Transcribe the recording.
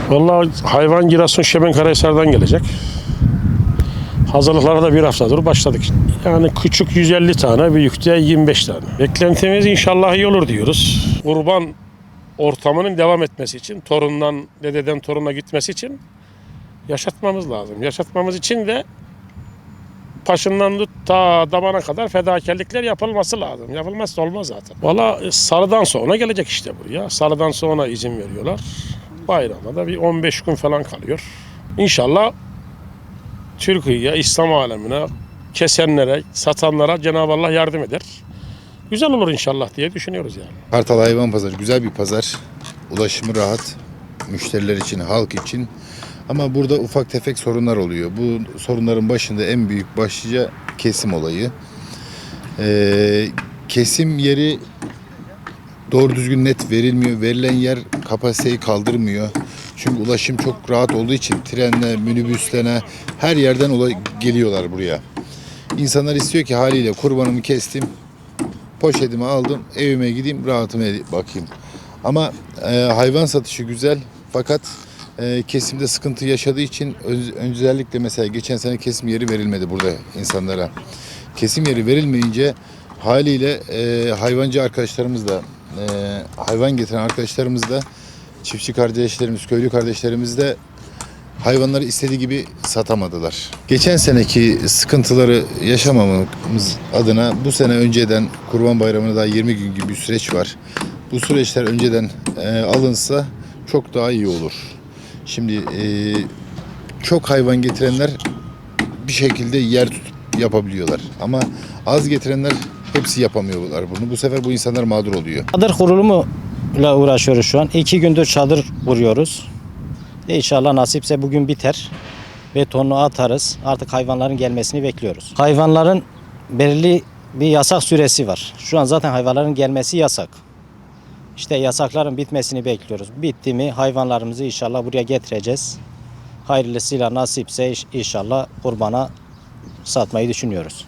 Vallahi hayvan Giresun Şebenkarahisar'dan gelecek. Hazırlıklara da bir haftadır başladık. Yani küçük 150 tane, büyükte 25 tane. Beklentimiz inşallah iyi olur diyoruz. Kurban ortamının devam etmesi için, torundan, dededen toruna gitmesi için yaşatmamız lazım. Yaşatmamız için de başından tut ta damana kadar fedakarlıklar yapılması lazım. Yapılmazsa olmaz zaten. Valla Salı'dan sonra gelecek işte buraya. Salı'dan sonra izin veriyorlar. Bayrama da bir 15 gün falan kalıyor. İnşallah Türkiye'ye, İslam alemine, kesenlere, satanlara Cenab-ı Allah yardım eder. Güzel olur inşallah diye düşünüyoruz yani. Kartal Hayvan Pazarı güzel bir pazar. Ulaşımı rahat. Müşteriler için, halk için. Ama burada ufak tefek sorunlar oluyor. Bu sorunların başında en büyük başlıca kesim olayı. Kesim yeri doğru düzgün net verilmiyor. Verilen yer kapasiteyi kaldırmıyor. Çünkü ulaşım çok rahat olduğu için trenle, minibüsle her yerden geliyorlar buraya. İnsanlar istiyor ki haliyle kurbanımı kestim, poşetimi aldım, evime gideyim, rahatıma bakayım. Ama hayvan satışı güzel fakat kesimde sıkıntı yaşadığı için özellikle mesela geçen sene kesim yeri verilmedi burada insanlara. Kesim yeri verilmeyince haliyle hayvancı arkadaşlarımız da hayvan getiren arkadaşlarımız da çiftçi kardeşlerimiz, köylü kardeşlerimiz de hayvanları istediği gibi satamadılar. Geçen seneki sıkıntıları yaşamamamız adına bu sene önceden Kurban Bayramı'na daha 20 gün gibi bir süreç var. Bu süreçler önceden alınsa çok daha iyi olur. Şimdi çok hayvan getirenler bir şekilde yer tutup yapabiliyorlar. Ama az getirenler hepsi yapamıyorlar bunu. Bu sefer bu insanlar mağdur oluyor. Çadır kurulumuyla uğraşıyoruz şu an. 2 gündür çadır kuruyoruz. İnşallah nasipse bugün biter. Betonunu atarız. Artık hayvanların gelmesini bekliyoruz. Hayvanların belirli bir yasak süresi var. Şu an zaten hayvanların gelmesi yasak. İşte yasakların bitmesini bekliyoruz. Bitti mi hayvanlarımızı inşallah buraya getireceğiz. Hayırlısıyla nasipse inşallah kurbana satmayı düşünüyoruz.